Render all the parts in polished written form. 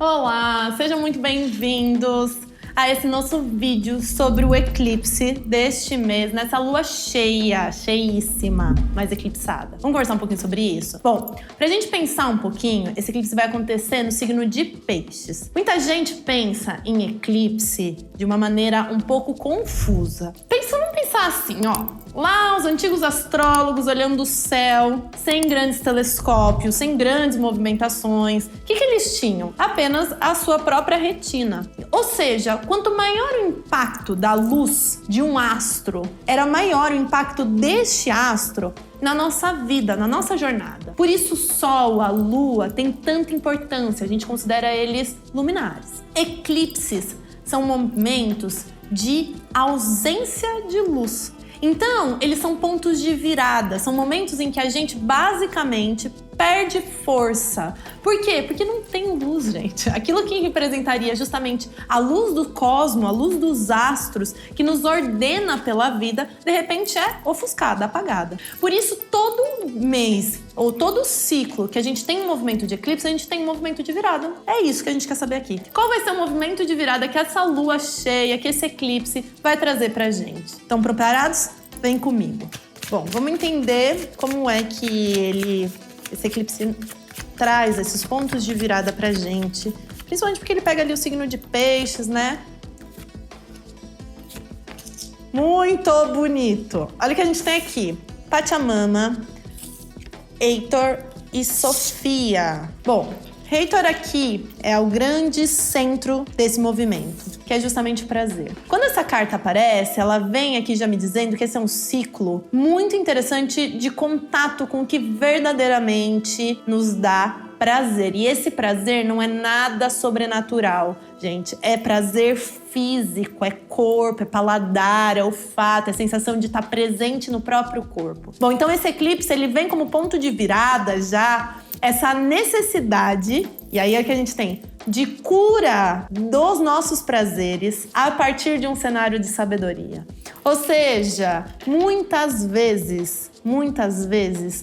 Olá, sejam muito bem-vindos a esse nosso vídeo sobre o eclipse deste mês, nessa lua cheia, cheíssima, mas eclipsada. Vamos conversar um pouquinho sobre isso? Bom, pra gente pensar um pouquinho, esse eclipse vai acontecer no signo de Peixes. Muita gente pensa em eclipse de uma maneira um pouco confusa. Vamos pensar assim, ó. Lá, os antigos astrólogos olhando o céu, sem grandes telescópios, sem grandes movimentações. O que eles tinham? Apenas a sua própria retina. Ou seja, quanto maior o impacto da luz de um astro, era maior o impacto deste astro na nossa vida, na nossa jornada. Por isso o Sol, a Lua, tem tanta importância. A gente considera eles luminares. Eclipses são momentos de ausência de luz. Então, eles são pontos de virada, são momentos em que a gente basicamente perde força. Por quê? Porque não tem luz, gente. Aquilo que representaria justamente a luz do cosmos, a luz dos astros, que nos ordena pela vida, de repente é ofuscada, apagada. Por isso, todo mês, ou todo ciclo que a gente tem um movimento de eclipse, a gente tem um movimento de virada. É isso que a gente quer saber aqui. Qual vai ser o movimento de virada que essa lua cheia, que esse eclipse vai trazer pra gente? Estão preparados? Vem comigo. Bom, vamos entender como é que esse eclipse traz esses pontos de virada pra gente. Principalmente porque ele pega ali o signo de Peixes, né? Muito bonito. Olha o que a gente tem aqui. Pachamama, Heitor e Sofia. Bom, Heitor aqui é o grande centro desse movimento, que é justamente o prazer. Quando essa carta aparece, ela vem aqui já me dizendo que esse é um ciclo muito interessante de contato com o que verdadeiramente nos dá prazer. E esse prazer não é nada sobrenatural, gente. É prazer físico, é corpo, é paladar, é olfato, é sensação de estar presente no próprio corpo. Bom, então esse eclipse, ele vem como ponto de virada já essa necessidade, e aí é que a gente tem, de cura dos nossos prazeres a partir de um cenário de sabedoria. Ou seja, muitas vezes,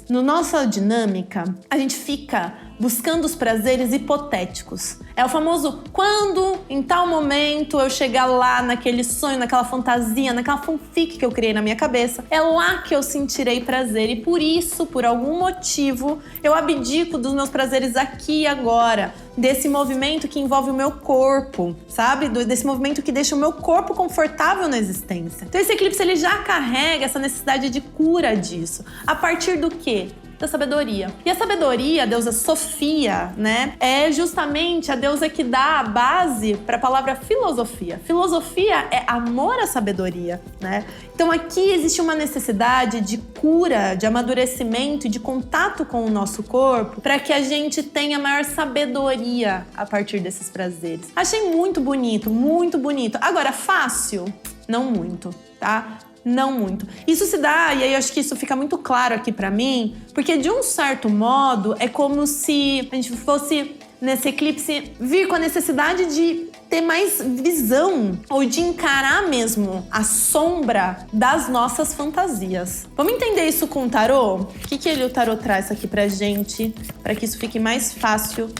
no nossa dinâmica, a gente fica buscando os prazeres hipotéticos. É o famoso quando, em tal momento, eu chegar lá naquele sonho, naquela fantasia, naquela fanfic que eu criei na minha cabeça, é lá que eu sentirei prazer. E por isso, por algum motivo, eu abdico dos meus prazeres aqui e agora. Desse movimento que envolve o meu corpo, sabe? Desse movimento que deixa o meu corpo confortável na existência. Então esse eclipse, ele já carrega essa necessidade de cura disso. A partir do quê? Da sabedoria. E a sabedoria, a deusa Sofia, né, é justamente a deusa que dá a base para a palavra filosofia. Filosofia é amor à sabedoria, né? Então aqui existe uma necessidade de cura, de amadurecimento e de contato com o nosso corpo para que a gente tenha maior sabedoria a partir desses prazeres. Achei muito bonito, muito bonito. Agora, fácil? Não muito, tá? Não muito. Isso se dá, e aí eu acho que isso fica muito claro aqui pra mim, porque de um certo modo é como se a gente fosse, nesse eclipse, vir com a necessidade de ter mais visão ou de encarar mesmo a sombra das nossas fantasias. Vamos entender isso com o tarô? O que o tarô traz aqui pra gente, para que isso fique mais fácil?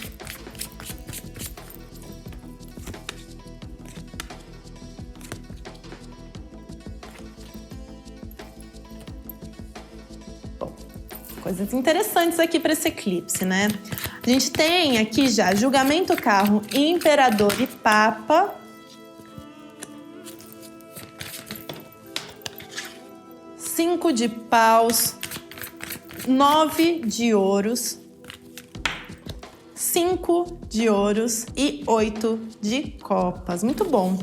Coisas interessantes aqui para esse eclipse, né? A gente tem aqui já julgamento, carro, imperador e papa. Cinco de paus, 9 de ouros, 5 de ouros e 8 de copas. Muito bom.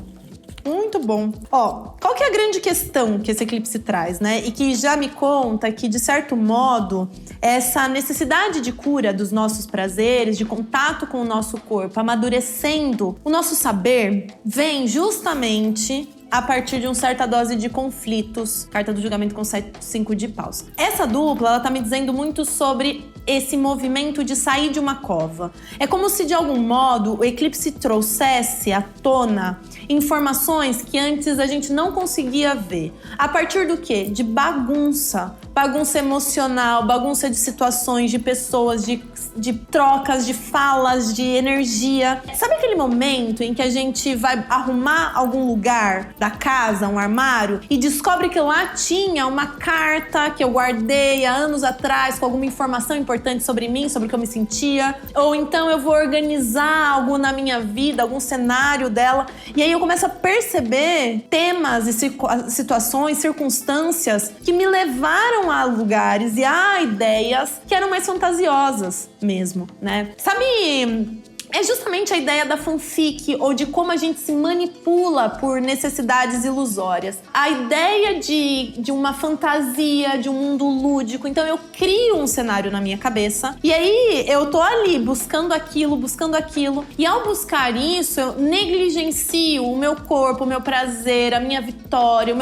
Muito bom. Ó, qual que é a grande questão que esse eclipse traz, né? E que já me conta que, de certo modo, essa necessidade de cura dos nossos prazeres, de contato com o nosso corpo, amadurecendo o nosso saber, vem justamente a partir de uma certa dose de conflitos. Carta do julgamento com 5 de paus. Essa dupla, ela tá me dizendo muito sobre esse movimento de sair de uma cova. É como se, de algum modo, o eclipse trouxesse à tona informações que antes a gente não conseguia ver. A partir do quê? De bagunça. Bagunça emocional, bagunça de situações, de pessoas, de de trocas, de falas, de energia. Sabe aquele momento em que a gente vai arrumar algum lugar da casa, um armário, e descobre que lá tinha uma carta que eu guardei há anos atrás com alguma informação importante sobre mim, sobre o que eu me sentia? Ou então eu vou organizar algo na minha vida, algum cenário dela, e aí eu começo a perceber temas e situações, circunstâncias que me levaram a lugares e a ideias que eram mais fantasiosas mesmo, né? Sabe, é justamente a ideia da fanfic ou de como a gente se manipula por necessidades ilusórias. A ideia de uma fantasia, de um mundo lúdico. Então eu crio um cenário na minha cabeça e aí eu tô ali buscando aquilo. E ao buscar isso, eu negligencio o meu corpo, o meu prazer, a minha vitória,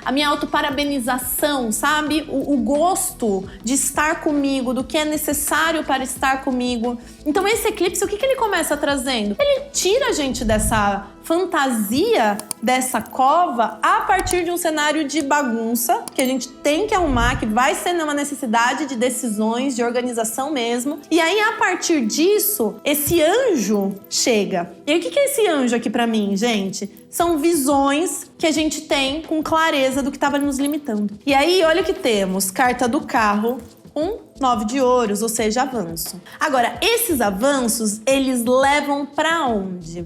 a minha autoparabenização, sabe? O gosto de estar comigo, do que é necessário para estar comigo. Então esse eclipse, o que ele começa trazendo? Ele tira a gente dessa fantasia, dessa cova, a partir de um cenário de bagunça que a gente tem que arrumar, que vai ser uma necessidade de decisões, de organização mesmo. E aí, a partir disso, esse anjo chega. E aí, o que é esse anjo aqui pra mim, gente? São visões que a gente tem com clareza do que estava nos limitando. E aí, olha o que temos. Carta do carro, 9 de ouros, ou seja, avanço. Agora, esses avanços, eles levam pra onde?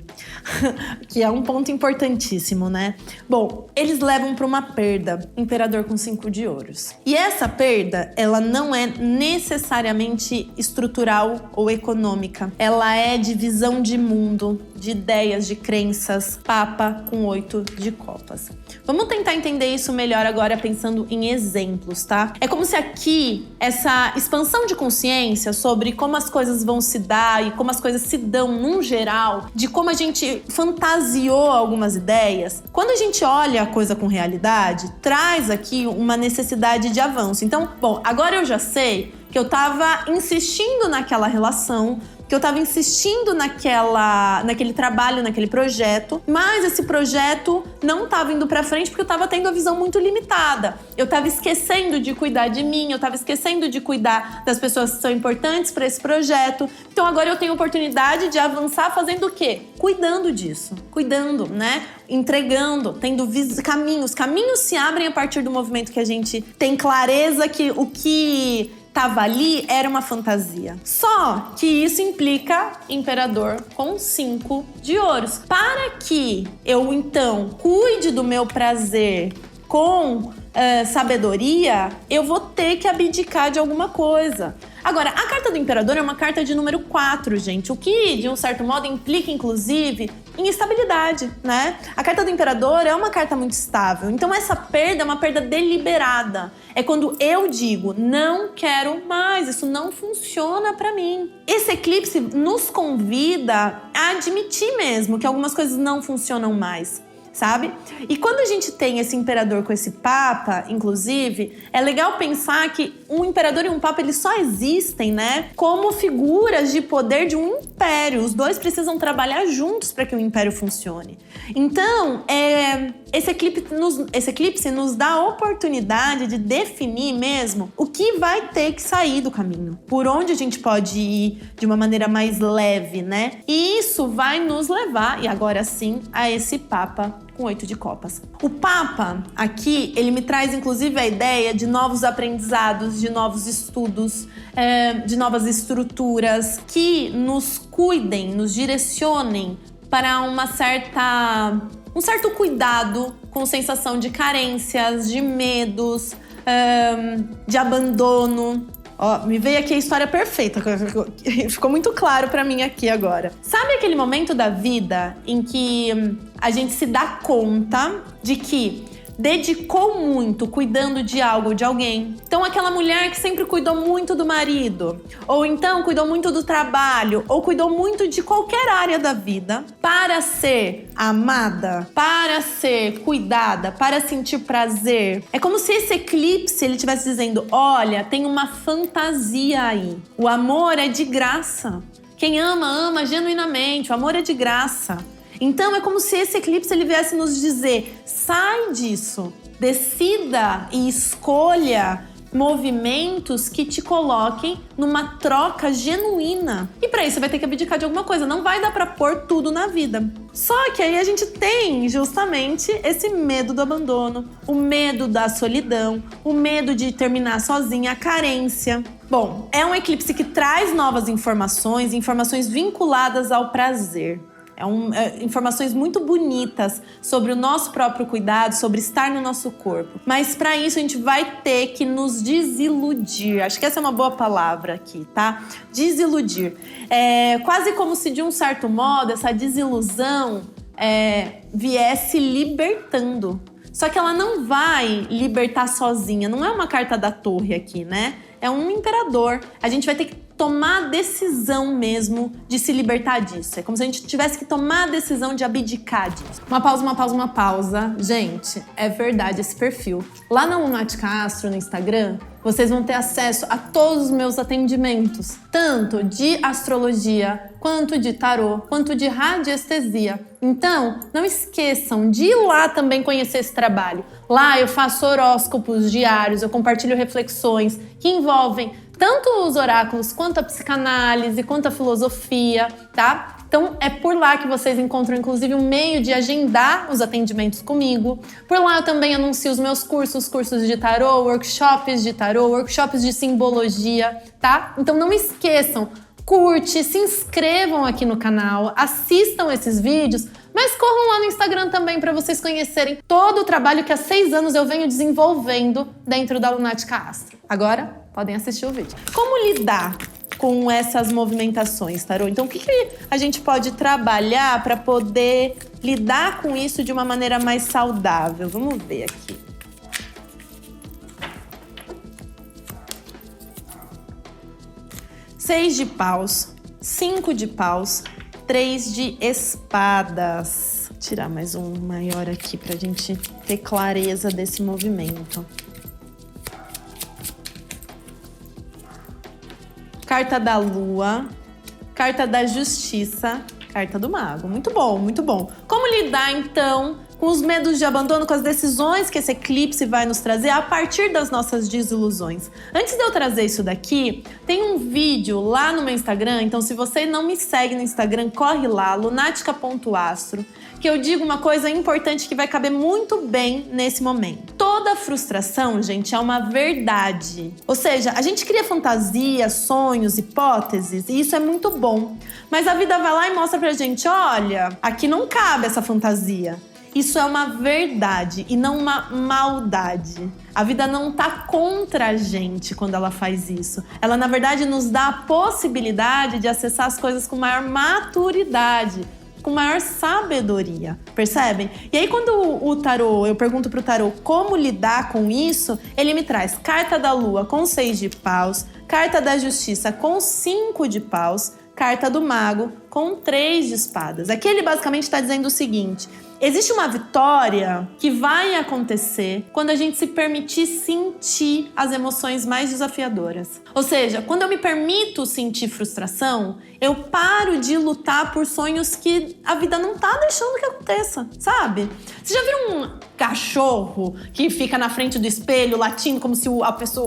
Que é um ponto importantíssimo, né? Bom, eles levam pra uma perda. Imperador com 5 de ouros. E essa perda, ela não é necessariamente estrutural ou econômica. Ela é de visão de mundo, de ideias, de crenças. Papa com 8 de copas. Vamos tentar entender isso melhor agora pensando em exemplos, tá? É como se aqui, essa expansão de consciência sobre como as coisas vão se dar e como as coisas se dão num geral, de como a gente fantasiou algumas ideias, quando a gente olha a coisa com realidade, traz aqui uma necessidade de avanço. Então, bom, agora eu já sei que eu tava insistindo naquela relação, que eu tava insistindo naquele trabalho, naquele projeto, mas esse projeto não tava indo pra frente porque eu tava tendo a visão muito limitada. Eu tava esquecendo de cuidar de mim, eu tava esquecendo de cuidar das pessoas que são importantes para esse projeto. Então agora eu tenho a oportunidade de avançar fazendo o quê? Cuidando disso. Cuidando, né? Entregando, tendo caminhos. Caminhos se abrem a partir do movimento que a gente tem clareza que o que tava ali era uma fantasia. Só que isso implica imperador com 5 de ouros. Para que eu, então, cuide do meu prazer com sabedoria, eu vou ter que abdicar de alguma coisa. Agora, a carta do imperador é uma carta de número 4, gente. O que, de um certo modo, implica, inclusive, em estabilidade, né? A carta do imperador é uma carta muito estável. Então, essa perda é uma perda deliberada. É quando eu digo, não quero mais, isso não funciona pra mim. Esse eclipse nos convida a admitir mesmo que algumas coisas não funcionam mais, sabe? E quando a gente tem esse imperador com esse papa, inclusive, é legal pensar que um imperador e um papa, eles só existem, né, como figuras de poder de um império. Os dois precisam trabalhar juntos para que o império funcione. Então, esse eclipse nos dá a oportunidade de definir mesmo o que vai ter que sair do caminho, por onde a gente pode ir de uma maneira mais leve, né? E isso vai nos levar, e agora sim, a esse papa com 8 de copas. O Papa, aqui, ele me traz inclusive a ideia de novos aprendizados, de novos estudos, de novas estruturas que nos cuidem, nos direcionem para um certo cuidado com sensação de carências, de medos, de abandono. Ó, me veio aqui a história perfeita, ficou muito claro pra mim aqui agora. Sabe aquele momento da vida em que a gente se dá conta de que dedicou muito cuidando de algo ou de alguém? Então, aquela mulher que sempre cuidou muito do marido, ou então cuidou muito do trabalho, ou cuidou muito de qualquer área da vida, para ser amada, para ser cuidada, para sentir prazer. É como se esse eclipse ele estivesse dizendo: olha, tem uma fantasia aí. O amor é de graça. Quem ama, ama genuinamente. O amor é de graça. Então é como se esse eclipse ele viesse nos dizer: sai disso, decida e escolha movimentos que te coloquem numa troca genuína. E para isso você vai ter que abdicar de alguma coisa, não vai dar para pôr tudo na vida. Só que aí a gente tem justamente esse medo do abandono, o medo da solidão, o medo de terminar sozinha, a carência. Bom, é um eclipse que traz novas informações vinculadas ao prazer. Informações muito bonitas sobre o nosso próprio cuidado, sobre estar no nosso corpo. Mas para isso a gente vai ter que nos desiludir. Acho que essa é uma boa palavra aqui, tá? Desiludir. É quase como se de um certo modo essa desilusão viesse libertando. Só que ela não vai libertar sozinha. Não é uma carta da torre aqui, né? É um imperador. A gente vai ter que tomar a decisão mesmo de se libertar disso. É como se a gente tivesse que tomar a decisão de abdicar disso. Uma pausa. Gente, é verdade esse perfil. Lá na Lunática Astro, no Instagram, vocês vão ter acesso a todos os meus atendimentos. Tanto de astrologia, quanto de tarô, quanto de radiestesia. Então, não esqueçam de ir lá também conhecer esse trabalho. Lá eu faço horóscopos diários, eu compartilho reflexões que envolvem tanto os oráculos, quanto a psicanálise, quanto a filosofia, tá? Então é por lá que vocês encontram, inclusive, um meio de agendar os atendimentos comigo. Por lá eu também anuncio os meus cursos de tarô, workshops de simbologia, tá? Então não esqueçam, curte, se inscrevam aqui no canal, assistam esses vídeos, mas corram lá no Instagram também para vocês conhecerem todo o trabalho que há 6 anos eu venho desenvolvendo dentro da Lunática Astro. Agora, podem assistir o vídeo. Como lidar com essas movimentações, tarô? Então, o que a gente pode trabalhar para poder lidar com isso de uma maneira mais saudável? Vamos ver aqui. Seis de paus, 5 de paus, 3 de espadas. Vou tirar mais um maior aqui pra gente ter clareza desse movimento. Carta da lua, carta da justiça, carta do mago. Muito bom, muito bom. Como lidar, então, com os medos de abandono, com as decisões que esse eclipse vai nos trazer a partir das nossas desilusões? Antes de eu trazer isso daqui, tem um vídeo lá no meu Instagram, então se você não me segue no Instagram, corre lá, lunatica.astro, que eu digo uma coisa importante que vai caber muito bem nesse momento. Toda frustração, gente, é uma verdade. Ou seja, a gente cria fantasias, sonhos, hipóteses, e isso é muito bom. Mas a vida vai lá e mostra pra gente, olha, aqui não cabe essa fantasia. Isso é uma verdade e não uma maldade. A vida não tá contra a gente quando ela faz isso. Ela, na verdade, nos dá a possibilidade de acessar as coisas com maior maturidade, com maior sabedoria, percebem? E aí quando o tarô, eu pergunto pro tarô como lidar com isso, ele me traz carta da lua com 6 de paus, carta da justiça com 5 de paus, carta do mago com 3 de espadas. Aqui ele basicamente está dizendo o seguinte: existe uma vitória que vai acontecer quando a gente se permitir sentir as emoções mais desafiadoras. Ou seja, quando eu me permito sentir frustração, eu paro de lutar por sonhos que a vida não tá deixando que aconteça, sabe? Você já viu um cachorro que fica na frente do espelho latindo como se o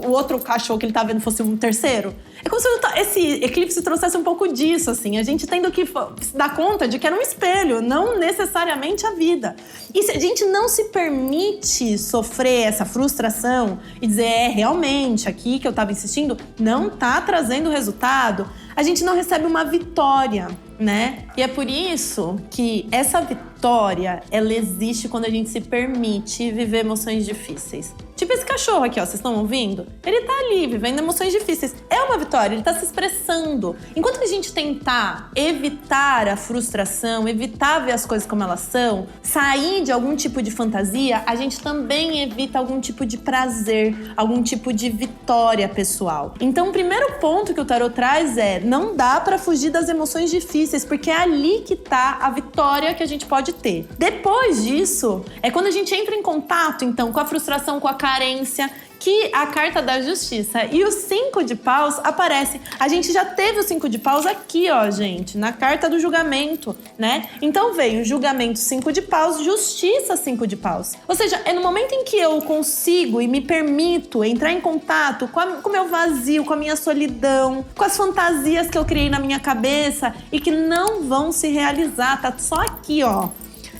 outro cachorro que ele tá vendo fosse um terceiro? É como se esse eclipse trouxesse um pouco disso, assim. A gente tendo que se dar conta de que era um espelho, não necessariamente a vida. E se a gente não se permite sofrer essa frustração e dizer, realmente, aqui que eu tava insistindo, não tá trazendo resultado, a gente não recebe uma vitória, né? E é por isso que essa vitória, ela existe quando a gente se permite viver emoções difíceis. Tipo esse cachorro aqui, ó, vocês estão ouvindo? Ele tá ali, vivendo emoções difíceis. É uma vitória, ele tá se expressando. Enquanto a gente tentar evitar a frustração, evitar ver as coisas como elas são, sair de algum tipo de fantasia, a gente também evita algum tipo de prazer, algum tipo de vitória pessoal. Então, o primeiro ponto que o tarot traz é: não dá pra fugir das emoções difíceis, porque é ali que tá a vitória que a gente pode ter. Depois disso, é quando a gente entra em contato, então, com a frustração, com a carência, que a carta da justiça e o 5 de paus aparece. A gente já teve o 5 de paus aqui, ó, gente, na carta do julgamento, né? Então veio julgamento 5 de paus, justiça 5 de paus. Ou seja, é no momento em que eu consigo e me permito entrar em contato com o meu vazio, com a minha solidão, com as fantasias que eu criei na minha cabeça e que não vão se realizar, tá só aqui, ó.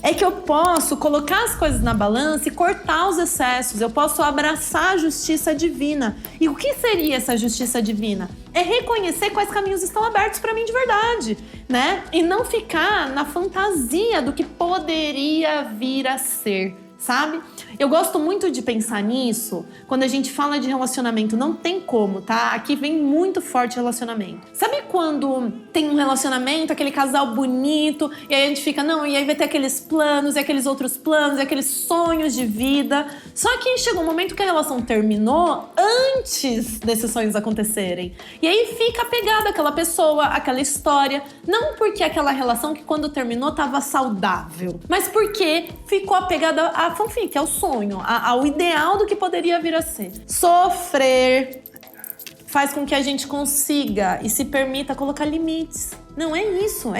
É que eu posso colocar as coisas na balança e cortar os excessos. Eu posso abraçar a justiça divina. E o que seria essa justiça divina? É reconhecer quais caminhos estão abertos para mim de verdade, né? E não ficar na fantasia do que poderia vir a ser, sabe? Eu gosto muito de pensar nisso quando a gente fala de relacionamento. Não tem como, tá? Aqui vem muito forte relacionamento. Sabe quando tem um relacionamento, aquele casal bonito, e aí a gente fica, não, e aí vai ter aqueles planos, e aqueles outros planos, e aqueles sonhos de vida. Só que chegou um momento que a relação terminou antes desses sonhos acontecerem. E aí fica apegado àquela pessoa, àquela história. Não porque aquela relação que quando terminou estava saudável, mas porque ficou apegada à fanfic, ao sonho, ao ideal do que poderia vir a ser. Sofrer faz com que a gente consiga e se permita colocar limites. Não, é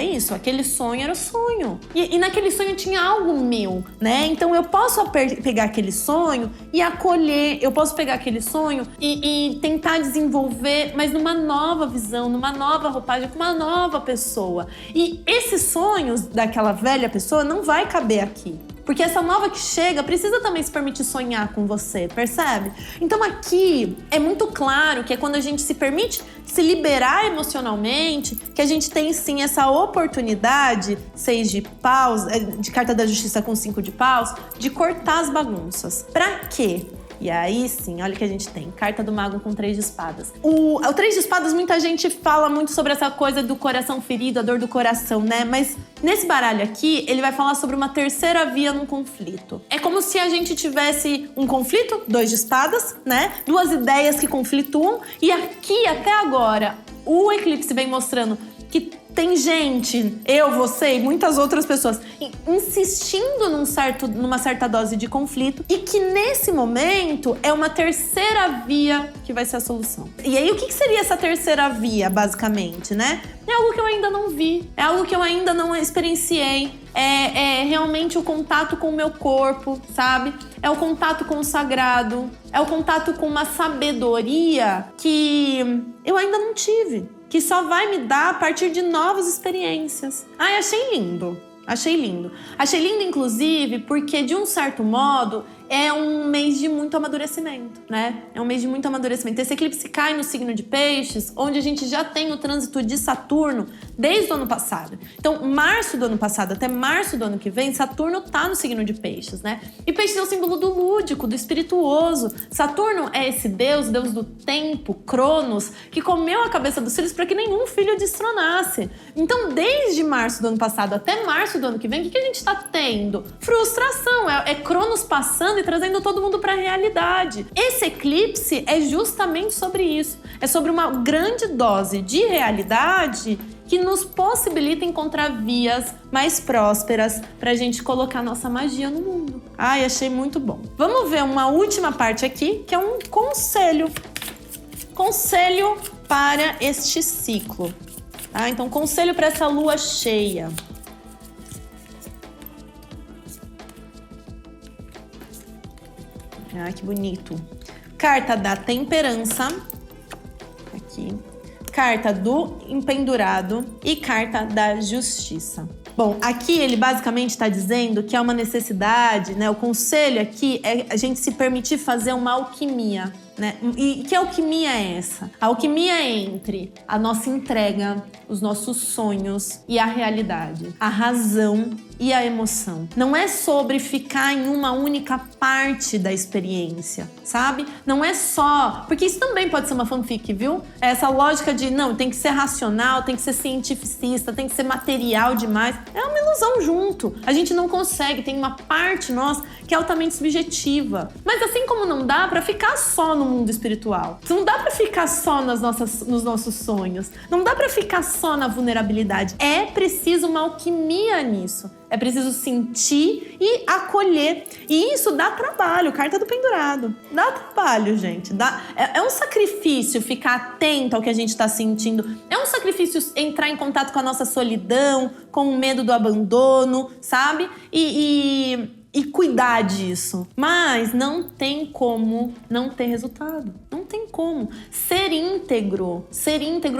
isso. Aquele sonho era o sonho. E naquele sonho tinha algo meu, né? Então eu posso pegar aquele sonho e acolher. Eu posso pegar aquele sonho e tentar desenvolver, mas numa nova visão, numa nova roupagem, com uma nova pessoa. E esses sonhos daquela velha pessoa não vai caber aqui. Porque essa nova que chega precisa também se permitir sonhar com você, percebe? Então aqui é muito claro que é quando a gente se permite se liberar emocionalmente, que a gente tem sim essa oportunidade, 6 de paus, de carta da justiça com 5 de paus, de cortar as bagunças. Pra quê? E aí sim, olha o que a gente tem. Carta do mago com 3 de espadas. O 3 de espadas, muita gente fala muito sobre essa coisa do coração ferido, a dor do coração, né? Mas nesse baralho aqui, ele vai falar sobre uma terceira via num conflito. É como se a gente tivesse um conflito, 2 de espadas, né? 2 ideias que conflituam. E aqui, até agora, o eclipse vem mostrando que tem gente, eu, você e muitas outras pessoas insistindo numa certa dose de conflito e que nesse momento é uma terceira via que vai ser a solução. E aí o que seria essa terceira via, basicamente, né? É algo que eu ainda não vi, é algo que eu ainda não experienciei, é realmente o contato com o meu corpo, sabe? É o contato com o sagrado, é o contato com uma sabedoria que eu ainda não tive. Que só vai me dar a partir de novas experiências. Ai, achei lindo. Achei lindo. Achei lindo, inclusive, porque, de um certo modo, é um mês de muito amadurecimento, né? É um mês de muito amadurecimento. Esse eclipse cai no signo de Peixes, onde a gente já tem o trânsito de Saturno desde o ano passado. Então, março do ano passado até março do ano que vem, Saturno tá no signo de Peixes, né? E Peixes é o símbolo do lúdico, do espirituoso. Saturno é esse deus do tempo, Cronos, que comeu a cabeça dos filhos para que nenhum filho destronasse. Então, desde março do ano passado até março do ano que vem, o que a gente tá tendo? Frustração. É Cronos passando e trazendo todo mundo para a realidade. Esse eclipse é justamente sobre isso. É sobre uma grande dose de realidade que nos possibilita encontrar vias mais prósperas pra gente colocar nossa magia no mundo. Ai, achei muito bom. Vamos ver uma última parte aqui, que é um conselho. Conselho para este ciclo. Tá? Então, conselho para essa lua cheia. Ah, que bonito. Carta da temperança. Aqui. Carta do empendurado e carta da justiça. Bom, aqui ele basicamente está dizendo que é uma necessidade, né? O conselho aqui é a gente se permitir fazer uma alquimia, né? E que alquimia é essa? A alquimia é entre a nossa entrega, os nossos sonhos e a realidade, a razão e a emoção. Não é sobre ficar em uma única parte da experiência, sabe? Não é só... Porque isso também pode ser uma fanfic, viu? Essa lógica de, não, tem que ser racional, tem que ser cientificista, tem que ser material demais. É uma ilusão junto. A gente não consegue, tem uma parte nossa que é altamente subjetiva. Mas assim como não dá pra ficar só no mundo espiritual. Não dá pra ficar só nos nossos sonhos. Não dá pra ficar só na vulnerabilidade. É preciso uma alquimia nisso. É preciso sentir e acolher. E isso dá trabalho, carta do pendurado. Dá trabalho, gente. É um sacrifício ficar atento ao que a gente está sentindo. É um sacrifício entrar em contato com a nossa solidão, com o medo do abandono, sabe? E cuidar disso. Mas não tem como não ter resultado. Não tem como. Ser íntegro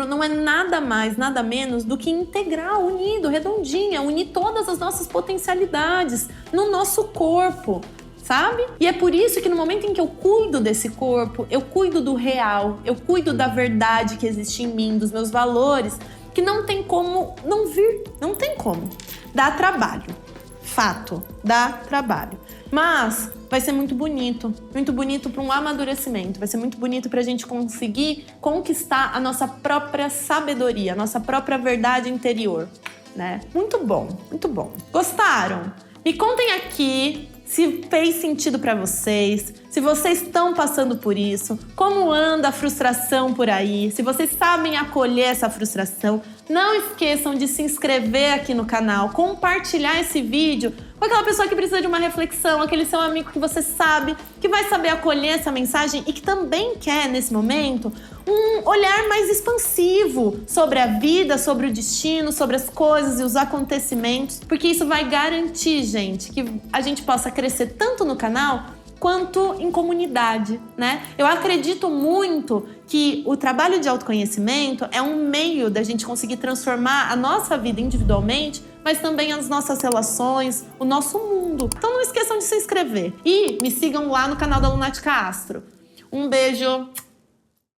não é nada mais, nada menos do que integral, unido, redondinha, unir todas as nossas potencialidades no nosso corpo, sabe? E é por isso que no momento em que eu cuido desse corpo, eu cuido do real, eu cuido da verdade que existe em mim, dos meus valores, que não tem como não vir, não tem como. Dá trabalho. Fato, dá trabalho. Mas vai ser muito bonito para um amadurecimento, vai ser muito bonito para a gente conseguir conquistar a nossa própria sabedoria, a nossa própria verdade interior, né? Muito bom, muito bom. Gostaram? Me contem aqui se fez sentido para vocês, se vocês estão passando por isso, como anda a frustração por aí, se vocês sabem acolher essa frustração. Não esqueçam de se inscrever aqui no canal, compartilhar esse vídeo com aquela pessoa que precisa de uma reflexão, aquele seu amigo que você sabe, que vai saber acolher essa mensagem e que também quer, nesse momento, um olhar mais expansivo sobre a vida, sobre o destino, sobre as coisas e os acontecimentos, porque isso vai garantir, gente, que a gente possa crescer tanto no canal quanto em comunidade, né? Eu acredito muito que o trabalho de autoconhecimento é um meio da gente conseguir transformar a nossa vida individualmente, mas também as nossas relações, o nosso mundo. Então não esqueçam de se inscrever. E me sigam lá no canal da Lunática Astro. Um beijo!